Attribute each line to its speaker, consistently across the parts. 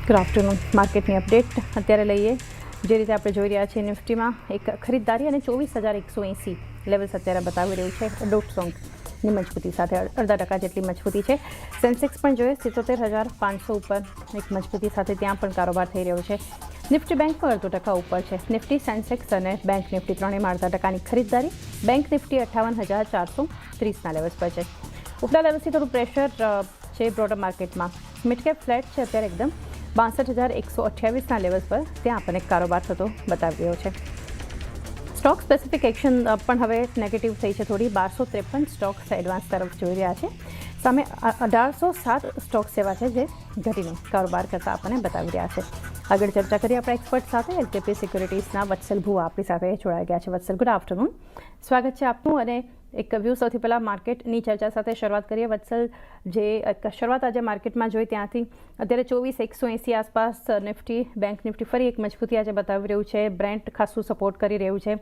Speaker 1: Good afternoon. માર્કેટની update અત્યારે લઈએ. જે રીતે આપણે જોઈ રહ્યા છીએ, નિફ્ટીમાં એક ખરીદદારી અને 24,180 લેવલ્સ અત્યારે બતાવી રહ્યું છે. 1.5 અંકની મજબૂતી સાથે 0.5% જેટલી મજબૂતી છે. સેન્સેક્સ પણ જોઈએ 77,500 ઉપર એક મજબૂતી સાથે ત્યાં પણ કારોબાર થઈ રહ્યો છે. નિફ્ટી બેંક પણ 0.5% ઉપર છે. નિફ્ટી, સેન્સેક્સ અને બેંક નિફ્ટી ત્રણેયમાં 0.5%ની ખરીદદારી. બેંક નિફ્ટી 58,430ના લેવલ્સ પર છે. ઉપલા લેવલ્સથી થોડું પ્રેશર છે બ્રોડર માર્કેટમાં. મિડ કેપ ફ્લેટ છે અત્યારે એકદમ 62,128ના લેવલ્સ પર ત્યાં આપણને કારોબાર થતો બતાવી રહ્યો છે. સ્ટોક સ્પેસિફિક એક્શન પણ હવે નેગેટિવ થઈ છે થોડી. 1253 સ્ટોક્સ એડવાન્સ તરફ જોઈ રહ્યા છે. સામે 1807 સ્ટોક્સ એવા છે જે ઘટીને કારોબાર કરતા આપણને બતાવી રહ્યા છે. આગળ ચર્ચા કરીએ આપણા એક્સપર્ટ સાથે. એલકેપી સિક્યુરિટીઝના વત્સલ ભુવા આપણી સાથે જોડાઈ ગયા છે. વત્સલ, ગુડ આફ્ટરનૂન. સ્વાગત છે આપનું. અને એક વ્યૂ સૌથી પહેલાં માર્કેટની ચર્ચા સાથે શરૂઆત કરીએ. વત્સલ, જે શરૂઆત આજે માર્કેટમાં જોઈ ત્યાંથી અત્યારે 24,180 આસપાસ નિફ્ટી, બેંક નિફ્ટી ફરી એક મજબૂતી આજે બતાવી રહ્યું છે. બ્રેન્ટ ખાસું સપોર્ટ કરી રહ્યું છે.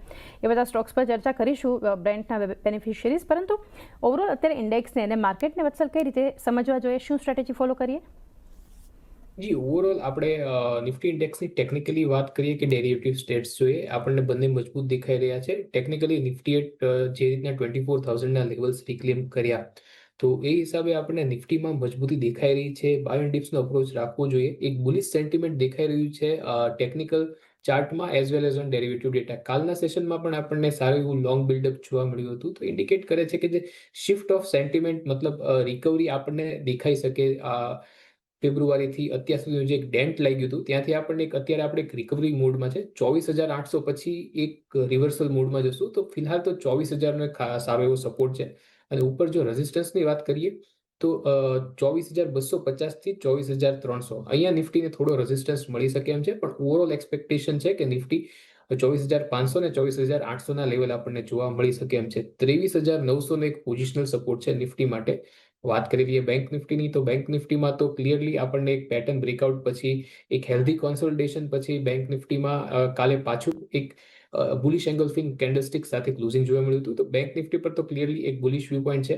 Speaker 1: એ બધા સ્ટોક્સ પર ચર્ચા કરીશું, બ્રેન્ટના બેનિફિશિયરીઝ. પરંતુ ઓવરઓલ અત્યારે ઇન્ડેક્સને અને માર્કેટને વત્સલ કઈ રીતે સમજવા જોઈએ, શું સ્ટ્રેટેજી ફોલો કરીએ?
Speaker 2: જી, ઓવરઓલ આપણે નિફ્ટી ઇન્ડેક્સની ટેકનિકલી વાત કરીએ કે ડેરિવેટિવ સ્ટેટ્સ જોઈએ, આપણને બંને મજબૂત દેખાઈ રહ્યા છે. ટેકનિકલી નિફ્ટીએ જે રીતના 24,000ના લેવલ્સ રિક્લેમ કર્યા, તો એ હિસાબે આપણને નિફ્ટીમાં મજબૂતી દેખાઈ રહી છે. બાય એન્ડ ડિપ્સનો અપ્રોચ રાખવો જોઈએ. એક બુલિશ સેન્ટિમેન્ટ દેખાઈ રહ્યું છે ટેકનિકલ ચાર્ટમાં as well as on derivative data. કાલના સેશનમાં પણ આપણને સારું એવું લોંગ બિલ્ડઅપ જોવા મળ્યું હતું. તો ઇન્ડિકેટ કરે છે કે જે શિફ્ટ ઓફ સેન્ટિમેન્ટ મતલબ રિકવરી આપણને દેખાઈ શકે. ફેબ્રુઆરીથી અત્યાર સુધીનું જે એક ડેન્ટ લાગ્યું હતું ત્યાંથી આપણને અત્યારે આપણે એક રિકવરી મોડમાં છે. 24,800 પછી એક રિવર્સલ મોડમાં જશું. તો ફિલહાલ તો 24,000નો સારો એવો સપોર્ટ છે. અને ઉપર જો રેઝિસ્ટન્સની વાત કરીએ તો 24,250થી 24,300 અહીંયા નિફ્ટીને થોડો રેઝિસ્ટન્સ મળી શકે એમ છે. પણ ઓવરઓલ એક્સપેક્ટેશન છે કે નિફ્ટી 24,500 ને 24,800ના લેવલ આપણને જોવા મળી શકે એમ છે. 23,900નો એક પોઝિશનલ સપોર્ટ છે નિફ્ટી માટે. વાત કરી લઈએ બેંક નિફ્ટીની, તો બેંક નિફ્ટીમાં તો ક્લિયરલી આપણને એક પેટર્ન બ્રેકઆઉટ પછી એક હેલ્ધી કોન્સોલિડેશન પછી બેંક નિફ્ટીમાં કાલે પાછું એક બુલિશ એંગલ્ફિંગ કેન્ડલસ્ટિક સાથે ક્લોઝિંગ જોવા મળ્યું હતું. તો બેંક નિફ્ટી પર તો ક્લિયરલી એક બુલિશ વ્યૂ પોઈન્ટ છે.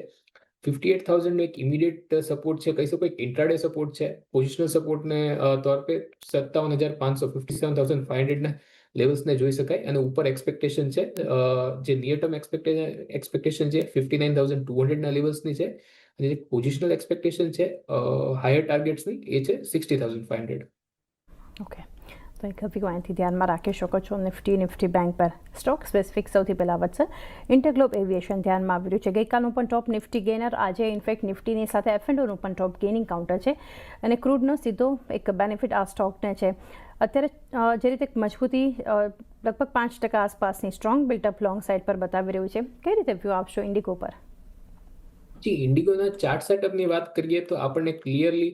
Speaker 2: 58,000નો એક ઇમિડિયેટ સપોર્ટ છે, કહી શકો એક ઇન્ટ્રાડે સપોર્ટ છે. પોઝિશનલ સપોર્ટને તौर पे 57,500 57,500ના લેવલ્સને જોઈ શકાય. અને ઉપર એક્સપેક્ટેશન છે જે નિયર ટર્મ એક્સપેક્ટેશન છે 59,200ના લેવલ્સની છે. અને જે પોઝિશનલ એક્સપેક્ટેશન છે હાયર ટાર્ગેટ્સની એ છે 60,500.
Speaker 1: ઓકે, તો એક વ્યૂ અહીંથી ધ્યાનમાં રાખી શકો છો. નિફ્ટી બેંક પર સ્ટોક સ્પેસિફિક સૌથી પહેલાં વત્સલ. ઇન્ટરગ્લોબ એવિએશન ધ્યાનમાં આવી રહ્યું છે. ગઈકાલનું પણ ટોપ નિફ્ટી ગેનર. આજે ઇનફેક્ટ નિફ્ટીની સાથે F&Oનું પણ ટોપ ગેનિંગ કાઉન્ટર છે. અને ક્રૂડનો સીધો એક બેનિફિટ આ સ્ટોકને છે. અત્યારે જે રીતે મજબૂતી લગભગ 5% આસપાસની સ્ટ્રોંગ બિલ્ટઅપ લોંગ સાઇડ પર બતાવી રહ્યું છે. કઈ રીતે વ્યૂ આપશો ઇન્ડિગો પર?
Speaker 2: જી, ઇન્ડિગોના ચાર્ટ સેટઅપની વાત કરીએ તો આપણને ક્લિયરલી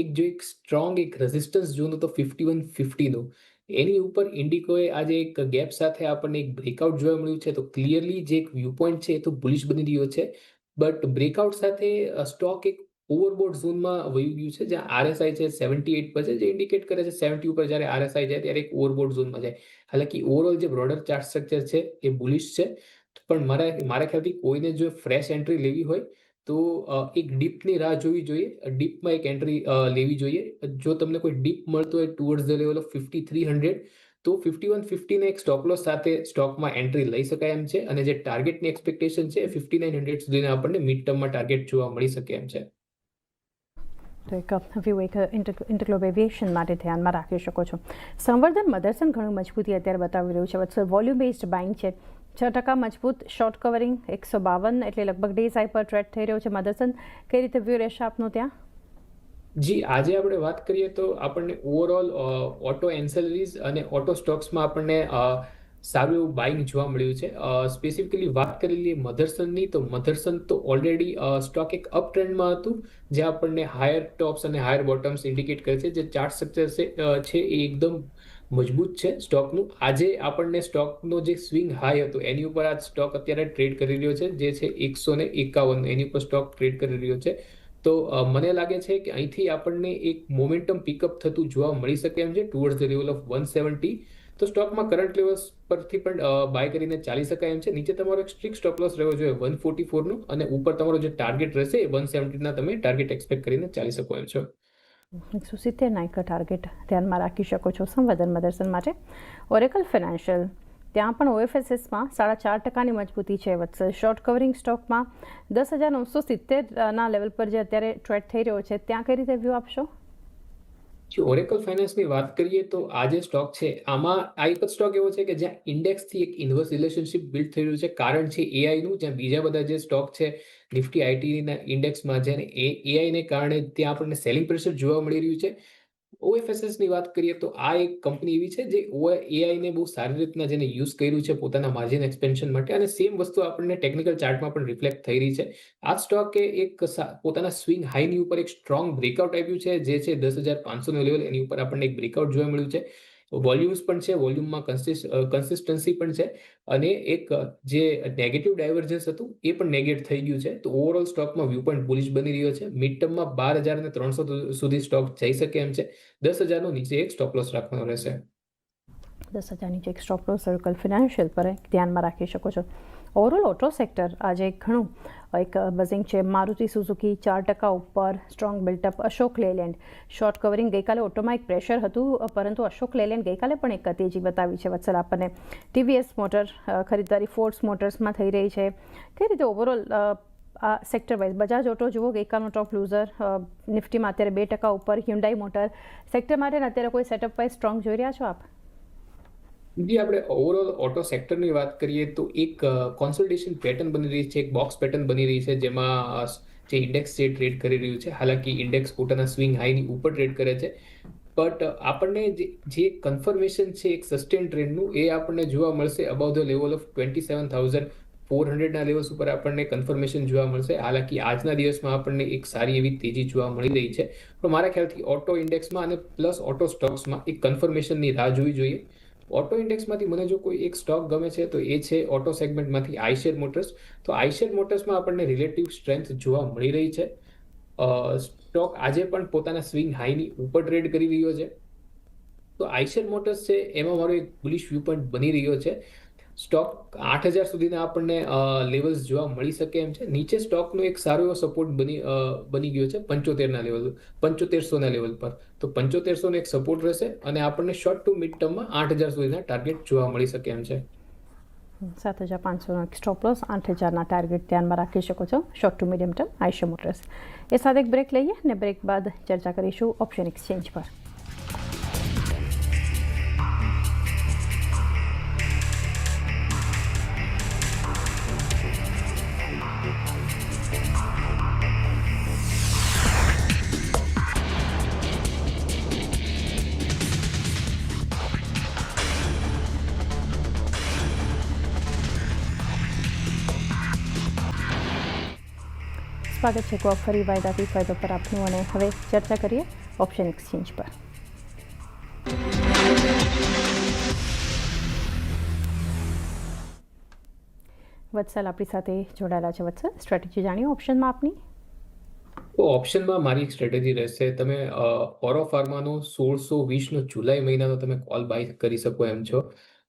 Speaker 2: એક સ્ટ્રોંગ એક રેઝિસ્ટન્સ ઝોન હતો 5150નો. એની ઉપર ઇન્ડિગોએ આજે એક ગેપ સાથે આપણને એક બ્રેકઆઉટ જોવા મળ્યું છે. તો ક્લિયરલી જે એક વ્યૂ પોઈન્ટ છે એ તો બુલિશ બની રહ્યો છે. બટ બ્રેકઆઉટ સાથે સ્ટોક એક ઓવરબોટ ઝોનમાં વહી ગયું છે, જ્યાં આરએસઆઈ છે 78 પર છે, જે ઇન્ડિકેટ કરે છે 70 ઉપર જ્યારે આરએસઆઈ જાય ત્યારે એક ઓવરબોટ ઝોનમાં જાય. હાલાકી ઓવરઓલ જે બ્રોડર ચાર્ટ સ્ટ્રક્ચર છે એ બુલિશ છે. પણ મારા ખ્યાલથી કોઈને જો ફ્રેશ એન્ટ્રી લેવી હોય તો એક ડીપની રાહ જોવી જોઈએ. ડીપમાં એક એન્ટ્રી લેવી જોઈએ. જો તમને કોઈ ડીપ મળતો હોય ટુવર્ડ્સ ધ લેવલ ઓફ 5,300 તો 5150ને એક સ્ટોપ લોસ સાથે સ્ટોકમાં એન્ટ્રી લઈ શકાય એમ છે. અને જે ટાર્ગેટની એક્સપેક્ટેશન છે 5900 સુધીને આપણને મિડ ટર્મમાં ટાર્ગેટ જોવા મળી શકે એમ છે.
Speaker 1: તો એક વ્યૂ એક ઇન્ટરગ્લોબ એવિએશન માટે ધ્યાનમાં રાખી શકો છો. સંવર્ધન મધરસન ઘણું મજબૂતી અત્યારે બતાવી રહ્યું છે. વત્સલ, વોલ્યુમ બેઝડ બાઇંગ છે. 6% મજબૂત શોર્ટ કવરિંગ 152 એટલે લગભગ ડે હાઈ પર ટ્રેડ થઈ રહ્યો છે. મધરસન કઈ રીતે વ્યૂ રહેશે આપનો ત્યાં?
Speaker 2: જી, આજે આપણે વાત કરીએ તો આપણને ઓવરઓલ ઓટો એન્સેલરીઝ અને ઓટો સ્ટોક્સમાં આપણને સારું એવું બાઇંગ જોવા મળ્યું છે. સ્પેસિફિકલી વાત કરી લઈએ મધરસનની, તો મધરસન તો ઓલરેડી સ્ટોક એક અપ ટ્રેન્ડમાં હતું, જે આપણને હાયર ટોપ્સ અને હાયર બોટમ્સ ઇન્ડિકેટ કરે છે. જે ચાર્ટ સ્ટ્રક્ચર છે એ એકદમ મજબૂત છે સ્ટોકનું. આજે આપણને સ્ટોકનો જે સ્વિંગ હાઈ હતો એની ઉપર આ સ્ટોક અત્યારે ટ્રેડ કરી રહ્યો છે, જે છે 151. એની ઉપર સ્ટોક ટ્રેડ કરી રહ્યો છે. તો મને લાગે છે કે અહીંથી આપણને એક મોમેન્ટમ પિકઅપ થતું જોવા મળી શકે એમ છે ટુવર્ડ્સ ધ લેવલ ઓફ 170. તો સ્ટોકમાં કરંટ લેવલ્સ પરથી પણ બાય કરીને ચાલી શકાય એમ છે. નીચે તમારો એક સ્ટ્રિક્ટ સ્ટોપ લોસ રહેવો જોઈએ 144નો, અને ઉપર તમારો જે ટાર્ગેટ રહેશે 170ના તમે ટાર્ગેટ એક્સપેક્ટ કરીને ચાલી શકો એમ છો.
Speaker 1: 170ના એક ટાર્ગેટ ધ્યાનમાં રાખી શકો છો સંવેદન દર્શન માટે. ઓરેકલ ફાઇનાન્શિયલ ત્યાં પણ OFSSમાં 4.5%ની મજબૂતી છે. વત્સલ શોર્ટ કવરિંગ સ્ટોકમાં 10,970ના લેવલ પર જે અત્યારે ટ્રેડ થઈ રહ્યો છે ત્યાં કઈ રીતે વ્યૂ આપશો?
Speaker 2: જો ઓરેકલ ફાઇનાન્સની વાત કરીએ તો આ જે સ્ટોક છે આમાં આ એક જ સ્ટોક એવો છે કે જ્યાં ઇન્ડેક્સથી એક ઇન્વર્સ રિલેશનશિપ બિલ્ડ થઈ રહ્યું છે. કારણ છે એઆઈનું, જ્યાં બીજા બધા જે સ્ટોક છે નિફ્ટી આઈટીના ઇન્ડેક્સમાં જેને એઆઈને કારણે ત્યાં આપણને સેલિંગ પ્રેશર જોવા મળી રહ્યું છે. OFSSની વાત કરીએ તો આ એક કંપની એવી છે જે એઆઈને બહુ સારી રીતના જેને યુઝ કર્યું છે પોતાના માર્જિન એક્સપેન્શન માટે, અને સેમ વસ્તુ આપણને ટેકનિકલ ચાર્ટમાં પણ રિફ્લેક્ટ થઈ રહી છે. આ સ્ટોકે એક પોતાના સ્વિંગ હાઈની ઉપર એક સ્ટ્રોંગ બ્રેકઆઉટ આપ્યું છે જે છે 10,500નો લેવલ. એની ઉપર આપણને એક બ્રેકઆઉટ જોવા મળ્યું છે. વોલ્યુમ્સ પણ છે, વોલ્યુમમાં કન્સિસ્ટન્સી પણ છે, અને એક જે નેગેટિવ ડાયવર્જન્સ હતું એ પણ નેગેટ થઈ ગયું છે. તો ઓવરઓલ સ્ટોકમાં વ્યૂ પોઈન્ટ બુલિશ બની રહ્યો છે. મિડ ટર્મમાં 12,300 સુધી સ્ટોક જઈ શકે એમ છે. 10,000નો નીચે એક સ્ટોપ લોસ રાખવાનો રહેશે.
Speaker 1: 10,000 નીચે એક સ્ટોપ લોસ ઓરેકલ ફાઇનાન્શિયલ પર ધ્યાનમાં રાખી શકો છો. ઓવરઓલ ઓટો સેક્ટર આજે ઘણું એક બઝિંગ છે. મારુતિ સુઝુકી 4% ઉપર strong built up. Ashok Leyland short covering ગઈકાલે ઓટોમાં એક પ્રેશર હતું, પરંતુ અશોક લેલેન્ડ ગઈકાલે પણ એક તેજી બતાવી છે. વત્સલ આપણને TVS મોટર ખરીદદારી ફોર્સ મોટર્સમાં થઈ રહી છે. કઈ રીતે ઓવરઓલ આ સેક્ટર વાઇઝ બજાજ ઓટો જુઓ ગઈકાલનો ટોપ લૂઝર, નિફ્ટીમાં અત્યારે 2% ઉપર. હ્યુન્ડાઈ મોટર સેક્ટર માટે અત્યારે કોઈ સેટઅપ વાઇઝ સ્ટ્રોંગ જોઈ રહ્યા છો આપ?
Speaker 2: જે આપણે ઓવરઓલ ઓટો સેક્ટરની વાત કરીએ તો એક કોન્સોલિડેશન પેટર્ન બની રહી છે, એક બોક્સ પેટર્ન બની રહી છે જેમાં જે ઇન્ડેક્સ જે ટ્રેડ કરી રહ્યું છે. હાલાકી ઇન્ડેક્સ પોતાના સ્વિંગ હાઈની ઉપર ટ્રેડ કરે છે, બટ આપણને જે કન્ફર્મેશન છે એક સસ્ટેન ટ્રેન્ડનું એ આપણને જોવા મળશે અબાઉ ધ લેવલ ઓફ 27,400ના લેવલ્સ ઉપર આપણને કન્ફર્મેશન જોવા મળશે. હાલાકી આજના દિવસમાં આપણને એક સારી એવી તેજી જોવા મળી રહી છે, પણ મારા ખ્યાલથી ઓટો ઇન્ડેક્સમાં અને પ્લસ ઓટો સ્ટોક્સમાં એક કન્ફર્મેશનની રાહ જોવી જોઈએ. ઓટો ઇન્ડેક્સમાંથી મને જો કોઈ એક સ્ટોક ગમે છે તો એ છે ઓટો સેગમેન્ટમાંથી આઈશેર મોટર્સ. તો આઈશેર મોટર્સમાં આપણને રિલેટિવ સ્ટ્રેન્થ જોવા મળી રહી છે. સ્ટોક આજે પણ પોતાના સ્વિંગ હાઈની ઉપર ટ્રેડ કરી રહ્યો છે. તો આઈશેર મોટર્સ છે એમાં મારો એક બુલિશ વ્યૂ પોઈન્ટ બની રહ્યો છે. સ્ટોક 8,000 સુધીના આપણને લેવલ્સ જોવા મળી શકે એમ છે. નીચે સ્ટોકનો એક સારો એવો સપોર્ટ બની ગયો છે 7500ના લેવલ પર. તો 7500નો એક સપોર્ટ રહેશે અને આપણને શોર્ટ ટુ મિડ ટર્મમાં 8,000 સુધીના ટાર્ગેટ જોવા મળી શકે એમ છે.
Speaker 1: 7,500નો એક સ્ટોપ લોસ, 8,000ના ટાર્ગેટ ધ્યાનમાં રાખી શકો છો short to medium term Eicher motors. એ સાથે એક બ્રેક લઈએ અને બ્રેક બાદ ચર્ચા કરીશું ઓપ્શન એક્સચેન્જ પર. સ્વાગત છે કોક ફરી વાયદાથી ફાયદો પર આપનું, અને હવે ચર્ચા કરીએ ઓપ્શન એક્સચેન્જ પર. વત્સલ આપણી સાથે જોડાયેલા છે. વત્સલ, સ્ટ્રેટેજી જાણીએ ઓપ્શનમાં આપની.
Speaker 2: તો ઓપ્શનમાં મારી એક સ્ટ્રેટેજી રહેશે. તમે ઓરો ફાર્માનો 1620નો જુલાઈ મહિનાનો તમે કોલ બાય કરી શકો એમ છો.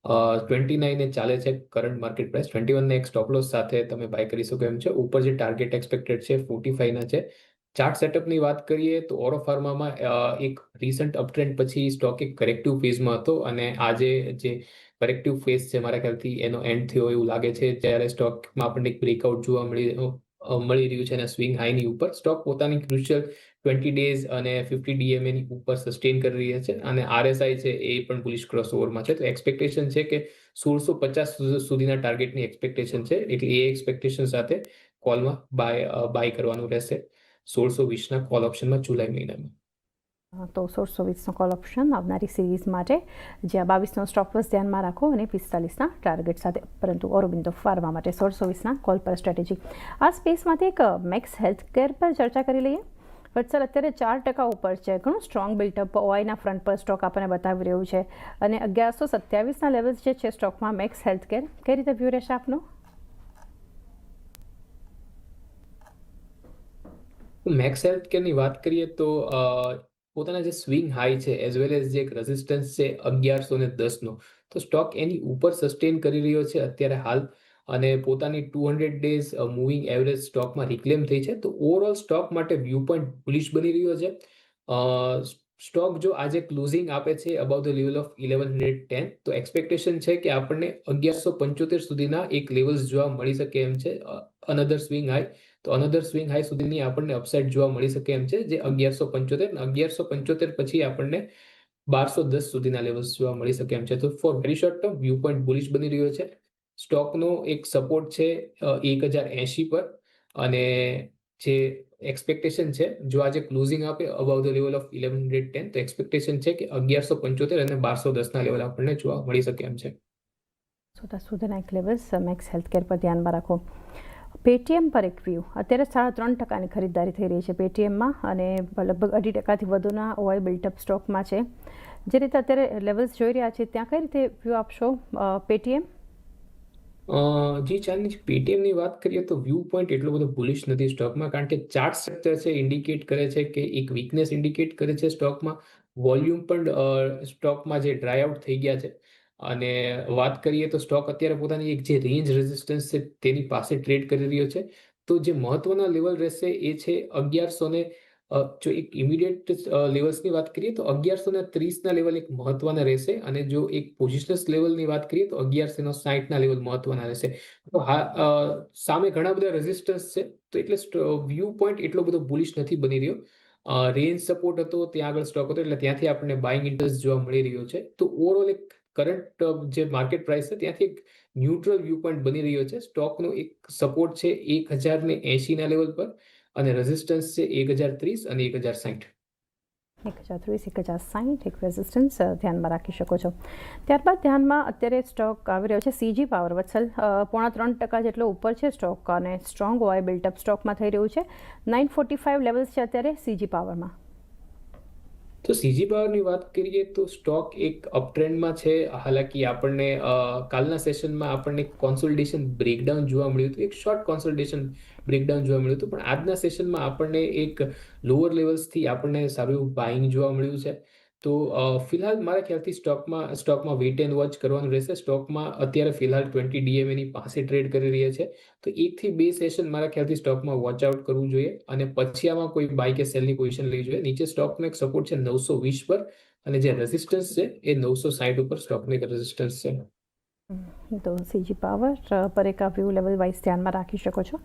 Speaker 2: 29 ચાલે છે કરંટ માર્કેટ પ્રાઇસ. 21ના એક સ્ટોપ લોસ સાથે તમે બાય કરી શકો એમ છે. ઉપર જે ટાર્ગેટ એક્સપેક્ટેડ છે 45ના છે. ચાર્ટ સેટઅપની વાત કરીએ તો ઓરો ફાર્મામાં એક રિસન્ટ અપટ્રેન્ડ પછી સ્ટોક એક કરેક્ટિવ ફેઝમાં હતો, અને આજે જે કરેક્ટિવ ફેઝ છે મારા ખ્યાલથી એનો એન્ડ થયો એવું લાગે છે. જ્યારે સ્ટોકમાં આપણને એક બ્રેકઆઉટ જોવા મળી રહ્યું છે અને સ્વિંગ હાઈની ઉપર. સ્ટોક પોતાની ક્રુશિયલ 20 ડેઝ અને 50 DMAની ઉપર સસ્ટેન કરી રહ્યા છે, અને RSI છે એ પણ બુલિશ ક્રોસઓવરમાં છે. તો એક્સપેક્ટેશન છે કે 1650 સુધીના ટાર્ગેટની એક્સપેક્ટેશન છે, એટલે એ એક્સપેક્ટેશન સાથે કોલમાં બાય કરવાનું રહેશે 1620ના કોલ ઓપ્શનમાં જુલાઈ મહિનામાં.
Speaker 1: તો 1620નો કોલ ઓપ્શન આવનારી સિરીઝ માટે, જ્યાં 22નો સ્ટોપ લોસ ધ્યાનમાં રાખો અને 45ના ટાર્ગેટ સાથે. પરંતુ ઓરોબિંદો ફાર્મા માટે 1620ના કોલ પર સ્ટ્રેટેજી. આ સ્પેસમાંથી એક મેક્સ હેલ્થ કેર પર ચર્ચા કરી લઈએ. વત્સલ અત્યારે 4% ઉપર છે, ઘણું સ્ટ્રોંગ બિલ્ટઅપ ઓઆઈના ફ્રન્ટ પર સ્ટોક આપણને બતાવી રહ્યું છે, અને 1127ના લેવલ્સ જે છે સ્ટોકમાં મેક્સ હેલ્થ કેર. કઈ રીતે વ્યૂ રહેશે આપનો?
Speaker 2: મેક્સ હેલ્થ કેરની વાત કરીએ તો પોતાના જે સ્વિંગ હાઈ છે એઝ વેલ એઝ જે એક રેઝિસ્ટન્સ છે 1110નો, તો સ્ટોક એની ઉપર સસ્ટેન કરી રહ્યો છે અત્યારે હાલ, અને પોતાની 200 ડેઝ મૂવિંગ એવરેજ સ્ટોકમાં રિક્લેમ થઈ છે. તો ઓવરઓલ સ્ટોક માટે વ્યૂ પોઈન્ટ બુલિશ બની રહ્યો છે. સ્ટોક જો આજે ક્લોઝિંગ આપે છે અબાઉ ધ લેવલ ઓફ 1110, તો એક્સપેક્ટેશન છે કે આપણને 1175 સુધીના એક લેવલ્સ જોવા મળી શકે એમ છે. અનધર સ્વિંગ હાઈ, તો અનધર સ્વિંગ હાઈ સુધીની આપણને અપસાઇડ જોવા મળી શકે એમ છે, જે 1175. 1175 પછી આપણને 1210 સુધીના લેવલ્સ જોવા મળી શકે એમ છે. તો for very short term view point bullish બની રહ્યો છે. સ્ટોકનો એક સપોર્ટ છે 1080 પર, અને જે એક્સપેક્ટેશન છે, જો આજે ક્લોઝિંગ આપે અબાઉ ધ લેવલ ઓફ 1110, તો એક્સપેક્ટેશન છે કે 1175 અને 1210 લેવલ આપણને જોવા મળી શકે એમ છે.
Speaker 1: સુધીના એક લેવલ્સ મેક્સ હેલ્થકેર પર ધ્યાનમાં રાખો. પેટીએમ પર એક વ્યૂ, અત્યારે 3.5% ખરીદદારી થઈ રહી છે પેટીએમમાં, અને લગભગ 2.5% વધુના ઓઆઈ બિલ્ટઅપ સ્ટોકમાં છે. જે રીતે અત્યારે લેવલ્સ જોઈ રહ્યા છે, ત્યાં કઈ રીતે વ્યૂ આપશો પેટીએમ?
Speaker 2: જી ચાંદની, પેટીએમની વાત કરીએ તો વ્યૂ પોઈન્ટ એટલો બધો બુલિશ નથી સ્ટોકમાં, કારણ કે ચાર્ટ સ્ટ્રક્ચર છે ઇન્ડિકેટ કરે છે કે એક વીકનેસ ઇન્ડિકેટ કરે છે સ્ટોકમાં. વોલ્યુમ પણ સ્ટોકમાં જે ડ્રાય આઉટ થઈ ગયા છે. અને વાત કરીએ તો સ્ટોક અત્યારે પોતાની એક જે રેન્જ રેઝિસ્ટન્સ છે તેની પાસે ટ્રેડ કરી રહ્યો છે. તો જે મહત્વના લેવલ રહેશે એ છે 1100 જો એક ઇમિડિયેટ લેવલ્સની વાત કરીએ તો 1130 લેવલ એક મહત્વના રહેશે, અને જો એક પોઝિશનલ લેવલની વાત કરીએ તો 1160 લેવલ મહત્વના રહેશે. તો સામે ઘણા બધા રેઝિસ્ટન્સ છે, તો એટલે વ્યૂ પોઈન્ટ એટલો બધો બુલિશ નથી બની રહ્યો. રેન્જ સપોર્ટ હતો, ત્યાં આગળ સ્ટોક હતો, એટલે ત્યાંથી આપણને બાઇંગ ઇન્ટરેસ્ટ જોવા મળી રહ્યો છે. તો ઓવરઓલ એક કરંટ જે માર્કેટ પ્રાઇસ છે ત્યાંથી એક ન્યુટ્રલ વ્યૂ પોઈન્ટ બની રહ્યો છે. સ્ટોકનો એક સપોર્ટ છે 1080 લેવલ પર, અને રેઝિસ્ટન્સ છે 1030 અને 1060.
Speaker 1: 1030, 1060 એક રેઝિસ્ટન્સ ધ્યાનમાં રાખી શકો છો. ત્યારબાદ ધ્યાનમાં અત્યારે સ્ટોક આવી રહ્યો છે સીજી પાવર. વત્સલ 3.5% જેટલો ઉપર છે સ્ટોક, અને સ્ટ્રોંગ ઓઆઈ બિલ્ટઅપ સ્ટોકમાં થઈ રહ્યું છે. 945 લેવલ્સ છે અત્યારે સીજી પાવરમાં.
Speaker 2: તો સીજી પાવરની વાત કરીએ તો સ્ટોક એક અપ ટ્રેન્ડમાં છે. હાલાકી આપણને કાલના સેશનમાં આપણને કોન્સોલિડેશન બ્રેકડાઉન જોવા મળ્યું હતું, એક શોર્ટ કોન્સોલિડેશન બ્રેકડાઉન જોવા મળ્યું હતું, પણ આજના સેશનમાં આપણને એક લોઅર લેવલ્સથી આપણને સારું એવું બાઇંગ જોવા મળ્યું છે. તો ફિલહાલ મારા ખ્યાલથી સ્ટોકમાં વેઇટ એન્ડ વોચ કરવાનું રહેશે. સ્ટોકમાં અત્યારે ફિલહાલ 20 DMA પાસે ટ્રેડ કરી રહ્યા છે, તો 1 થી 2 સેશન મારા ખ્યાલથી સ્ટોકમાં વોચ આઉટ કરવું જોઈએ, અને પછી આમાં કોઈ બાય કે સેલની પોઝિશન લેવી જોઈએ. નીચે સ્ટોકનો એક સપોર્ટ છે 920 પર, અને જે રેઝિસ્ટન્સ છે એ 960 ઉપર સ્ટોકનો એક રેઝિસ્ટન્સ છે.
Speaker 1: તો સીજી પાવર પર એક વ્યૂ લેવલ વાઇઝ ધ્યાનમાં રાખી શકો છો.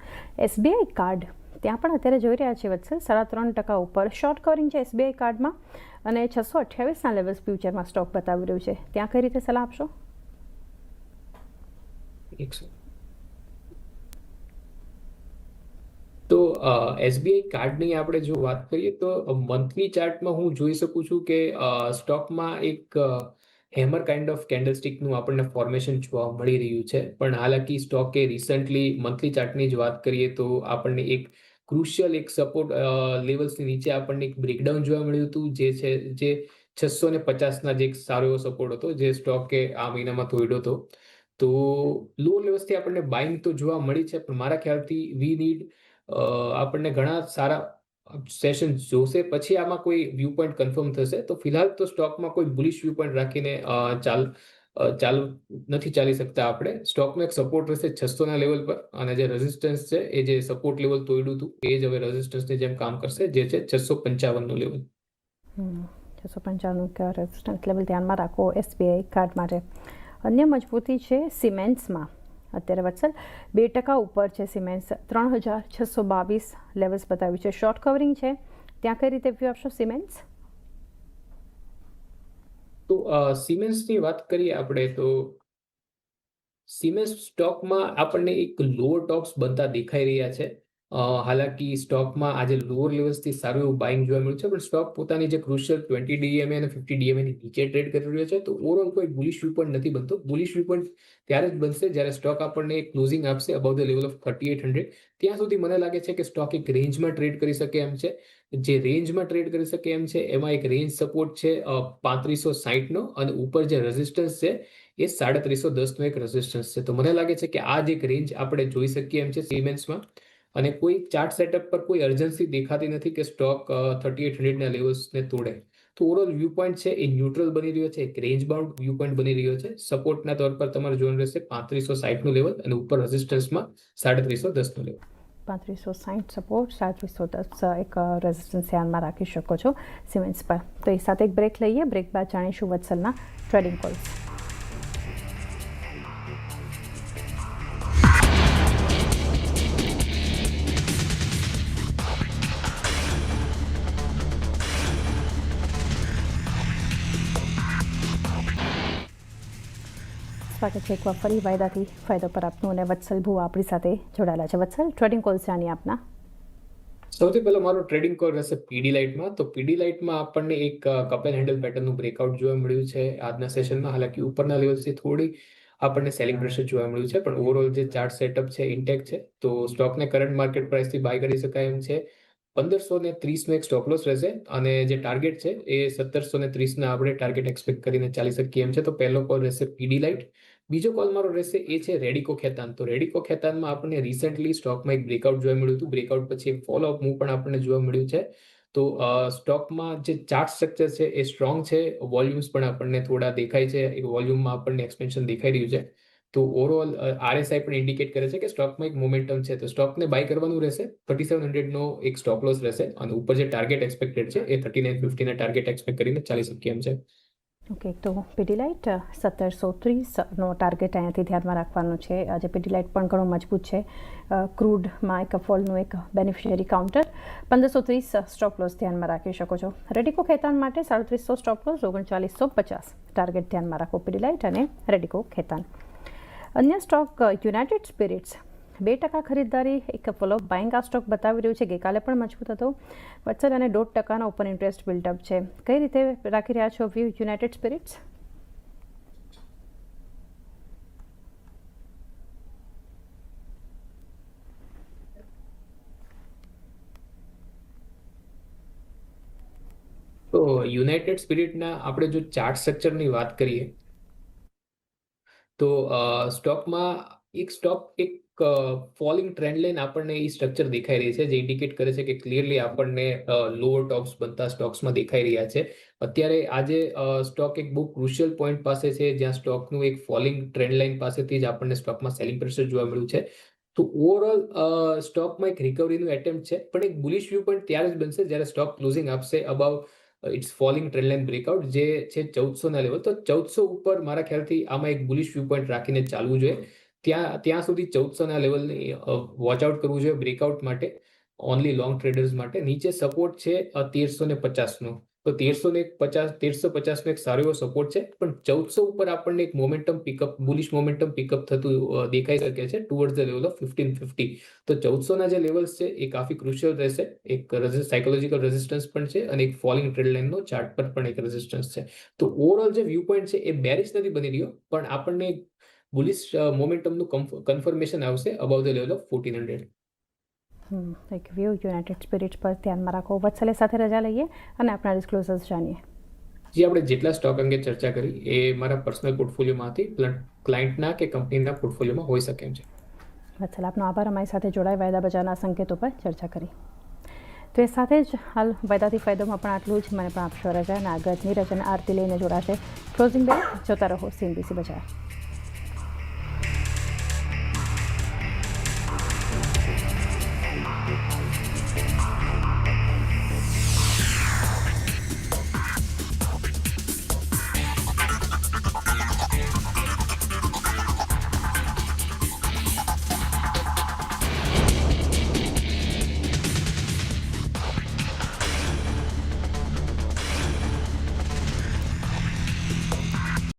Speaker 1: એસબીઆઈ કાર્ડ, ત્યાં પણ અત્યારે જોઈ રહ્યા છે વત્સલ 3.5% ઉપર શોર્ટ કવરિંગ છે એસબીઆઈ કાર્ડમાં, અને 628 લેવલ્સ ફ્યુચરમાં સ્ટોક બતાવી રહ્યું છે. ત્યાં કઈ રીતે સલાહ આપશો?
Speaker 2: તો એસબીઆઈ કાર્ડની આપણે જો વાત કરીએ તો મંથલી ચાર્ટમાં હું જોઈ શકું છું કે સ્ટોકમાં એક હેમર કાઇન્ડ ઓફ કેન્ડલસ્ટિકનું આપણને ફોર્મેશન જોવા મળી રહ્યું છે. પણ હાલાકી સ્ટોકે રિસન્ટલી મંથલી ચાર્ટની જ વાત કરીએ તો આપણને એક ક્રુશિયલ એક સપોર્ટ લેવલ્સની નીચે આપણને એક બ્રેકડાઉન જોવા મળ્યું હતું, જે 650ના જે એક સારો એવો સપોર્ટ હતો, જે સ્ટોકે આ મહિનામાં તોડ્યો હતો. તો લો લેવલ્સથી આપણને બાઇંગ તો જોવા મળી છે, પણ મારા ખ્યાલથી વી નીડ આપણને ઘણા સારા સેશન જોશે, પછી આમાં કોઈ વ્યૂ પોઈન્ટ કન્ફર્મ થશે. તો ફિલહાલ તો સ્ટોકમાં કોઈ બુલિશ વ્યૂ પોઈન્ટ રાખીને ચાલુ નથી ચાલી શકતા આપણે. સ્ટોકનો એક સપોર્ટ રહેશે 600 લેવલ પર, અને જે રેઝિસ્ટન્સ છે એ જે સપોર્ટ લેવલ તોડ્યું હતું એ જ હવે રેઝિસ્ટન્સની જેમ કામ કરશે, જે છે 655 લેવલ.
Speaker 1: 655 રેઝિસ્ટન્સ લેવલ ધ્યાનમાં રાખો એસબીઆઈ કાર્ડ માટે. અન્ય મજબૂતી છે સિમેન્ટ્સમાં. અત્યારે વત્સલ 2% ઉપર છે સિમેન્ટ્સ, 3622 લેવલ્સ બતાવ્યું છે. શોર્ટ કવરિંગ છે, ત્યાં કઈ રીતે વ્યૂ આપશો સિમેન્ટ્સ?
Speaker 2: તો સિમેન્ટ્સની વાત કરીએ આપણે તો સિમેન્સ સ્ટોકમાં આપણને એક લોઅર ટોપ્સ બનતા દેખાઈ રહ્યા છે. હાલાકી સ્ટોકમાં આજે લોઅર લેવલ્સથી સારું એવું બાઇંગ જોવા મળ્યું છે, પણ સ્ટોક પોતાની જે ક્રુશિયલ 20 DMA અને 50 DMA ની નીચે ટ્રેડ કરી રહ્યો છે. તો ઓવરઓલ કોઈ બુલિશ વ્યૂ પોઈન્ટ નથી બનતો. બુલિશ વ્યૂ પોઈન્ટ ત્યારે જ બનશે જ્યારે સ્ટોક આપણને ક્લોઝિંગ આપશે અબાઉ ધ લેવલ ઓફ 3800. ત્યાં સુધી મને લાગે છે કે સ્ટોક એક રેન્જમાં ટ્રેડ કરી શકે એમ છે. જે રેન્જમાં ટ્રેડ કરી શકે એમ છે એમાં એક રેન્જ સપોર્ટ છે 3560નો, અને ઉપર જે રેઝિસ્ટન્સ છે એ 3310નો એક રેઝિસ્ટન્સ છે. તો મને લાગે છે કે આ જ એક રેન્જ આપણે જોઈ શકીએ એમ છે સિમેન્ટ્સમાં, અને કોઈ ચાર્ટ સેટઅપ પર કોઈ અર્જન્સી દેખાતી નથી કે સ્ટોક 3800ના લેવલ્સને તોડે. તો ઓવરઓલ વ્યૂ પોઈન્ટ છે એ ન્યુટ્રલ બની રહ્યો છે, એક રેન્જ બાઉન્ડ વ્યૂ પોઈન્ટ બની રહ્યો છે. સપોર્ટના તौर પર તમારે જોવાનું રહેશે 3560નું લેવલ, અને ઉપર રેઝિસ્ટન્સમાં 3310નું લેવલ.
Speaker 1: 3560 સપોર્ટ, 3710 એક રેઝિસ્ટન્સ ધ્યાનમાં રાખી શકો છો સિમેન્ટ્સ પર. તો એ સાથે એક બ્રેક લઈએ. બ્રેક બાદ જાણીશું વત્સલના ટ્રેડિંગ કોલ્સ. સ્વાગત છે એકવાર ફરી વાયદાથી ફાયદો પર આપનું, અને વત્સલ ભુવા આપણી સાથે જોડાયેલા છે. વત્સલ, ટ્રેડિંગ કોલ્સ જાણીએ આપના.
Speaker 2: સૌથી પહેલો મારો ટ્રેડિંગ કોલ રહેશે પીડી લાઇટમાં. તો પીડી લાઇટમાં આપણને એક કપ એન્ડ હેન્ડલ પેટર્નનું બ્રેકઆઉટ જોવા મળ્યું છે આજના સેશનમાં. હાલાકી ઉપરના લેવલથી થોડી આપણને સેલિંગ પ્રેશર જોવા મળ્યું છે, પણ ઓવરઓલ જે ચાર્ટ સેટઅપ છે ઇન્ટેક છે. તો સ્ટોકને કરંટ માર્કેટ પ્રાઇસથી બાય કરી શકાય એમ છે. 1530નો એક સ્ટોપ લોસ રહેશે, અને જે ટાર્ગેટ છે એ 1730ના આપણે ટાર્ગેટ એક્સપેક્ટ કરીને ચાલી શકીએ એમ છે. તો પહેલો કોલ રહેશે પીડી લાઇટ. બીજો કોલ મારો રહેશે એ છે રેડિકો ખેતાન. તો રેડિકો ખેતાનમાં આપણને રિસેન્ટલી સ્ટોકમાં એક બ્રેકઆઉટ જોવા મળ્યું હતું. બ્રેકઆઉટ પછી એક ફોલોઅપ મૂવ પણ આપણને જોવા મળ્યું છે. તો સ્ટોકમાં જે ચાર્ટ સ્ટ્રક્ચર છે એ સ્ટ્રોંગ છે. વોલ્યુમ્સ પણ આપણને થોડા દેખાય છે. એક વોલ્યુમમાં આપણને એક્સપેન્શન દેખાઈ રહ્યું છે. તો ઓવરઓલ RSI પણ ઇન્ડિકેટ કરે છે કે સ્ટોકમાં એક મોમેન્ટમ છે. તો સ્ટોકને બાય કરવાનું રહેશે. 3700નો એક સ્ટોપ લોસ રહેશે, અને ઉપર જે ટાર્ગેટ એક્સપેક્ટેડ છે એ 3950ના ટાર્ગેટ એક્સપેક્ટ કરીને ચાલી શકીએ એમ છે.
Speaker 1: ઓકે, તો પીડીલાઇટ 1730નો ટાર્ગેટ અહીંયાથી ધ્યાનમાં રાખવાનું છે. આજે પીડીલાઇટ પણ ઘણું મજબૂત છે. ક્રૂડમાં એક ફોલનું એક બેનિફિશિયરી કાઉન્ટર. 1530 સ્ટોપ લોસ ધ્યાનમાં રાખી શકો છો. રેડિકો ખેતાન માટે 3700 સ્ટોપ લોસ, 3950 ટાર્ગેટ ધ્યાનમાં રાખો પીડીલાઇટ અને રેડિકો ખેતાન. અન્ય સ્ટોક યુનાઇટેડ સ્પિરિટ્સ 2% ખરીદદારી, એક ફોલોઅપ બાઇંગ આ સ્ટોક બતાવી રહ્યું છે. ગઈકાલે પણ મજબૂત હતો વત્સલ, અને 1.5% ઓપન ઇન્ટરેસ્ટ બિલ્ડઅપ છે. કઈ રીતે રાખી રહ્યા છો વ્યૂ યુનાઇટેડ સ્પિરિટ્સ?
Speaker 2: તો યુનાઇટેડ સ્પિરિટના આપણે જો ચાર્ટ સ્ટ્રક્ચરની વાત કરીએ તો સ્ટોક એક ફોલિંગ ટ્રેન્ડ લાઇન આપણને એ સ્ટ્રક્ચર દેખાઈ રહી છે, જે ઇન્ડિકેટ કરે છે કે ક્લિયરલી આપણને લોઅર ટોપ્સ બનતા સ્ટોક્સમાં દેખાઈ રહ્યા છે. અત્યારે આજે સ્ટોક એક બહુ ક્રુશિયલ પોઈન્ટ પાસે છે, જ્યાં સ્ટોકનું એક ફોલિંગ ટ્રેન્ડ લાઇન પાસેથી જ આપણને સ્ટોકમાં સેલિંગ પ્રેશર જોવા મળ્યું છે. તો ઓવરઓલ સ્ટોકમાં એક રિકવરીનું એટેમ્પ્ટ છે, પણ એક બુલિશ વ્યૂ પોઈન્ટ ત્યારે જ બનશે જ્યારે સ્ટોક ક્લોઝિંગ આપશે above its falling trend line breakout, જે છે 1400ના લેવલ. તો 1400 ઉપર મારા ખ્યાલથી આમાં એક બુલિશ વ્યૂ પોઈન્ટ રાખીને ચાલવું જોઈએ. ત્યાં સુધી 1400ના લેવલની વોચ આઉટ કરવું જોઈએ બ્રેકઆઉટ માટે, ઓનલી લોંગ ટ્રેડર્સ માટે. નીચે સપોર્ટ છે 1350નો. તો 1350નો એક સારો એવો સપોર્ટ છે, પણ 1400 ઉપર આપણને એક momentum pickup, bullish momentum pickup થતું દેખાઈ શકે છે ટુવર્ડ્સ ધ લેવલ ઓફ 1550. તો 1400ના જે લેવલ્સ છે એ કાફી ક્રુશિયલ રહેશે. એક સાયકોલોજીકલ રેઝિસ્ટન્સ પણ છે, અને એક ફોલિંગ ટ્રેન્ડ લાઇનનો ચાર્ટ પર પણ એક રેઝિસ્ટન્સ છે. તો ઓવરઓલ જે વ્યૂ પોઈન્ટ છે એ બેરિશ નથી બની રહ્યો, પણ આપણને બુલિશ મોમેન્ટમનું કન્ફર્મેશન આવશે અબાવ ધ લેવલ ઓફ 1400.
Speaker 1: એક વ્યૂ યુનાઇટેડ સ્પિરિટ્સ પર ધ્યાનમાં રાખો. વત્સલે સાથે રજા લઈએ અને આપણા ડિસ્ક્લોઝર્સ જાણીએ.
Speaker 2: જે આપણે જેટલા સ્ટોક અંગે ચર્ચા કરી એ મારા પર્સનલ પોર્ટફોલિયોમાંથી ક્લાયન્ટના કે કંપનીના પોર્ટફોલિયોમાં હોઈ શકે એમ છે.
Speaker 1: વત્સલ, આપનો આભાર અમારી સાથે જોડાઈ વાયદા બજારના સંકેતો પર ચર્ચા કરી. તો એ સાથે જ હાલ વાયદાથી ફાયદોમાં પણ આટલું જ. મને પણ આપશો રજા, અને આગળની રજાના આરતી લઈને જોડાશે ક્લોઝિંગ બેલ. જોતા રહો CNBC બજાર.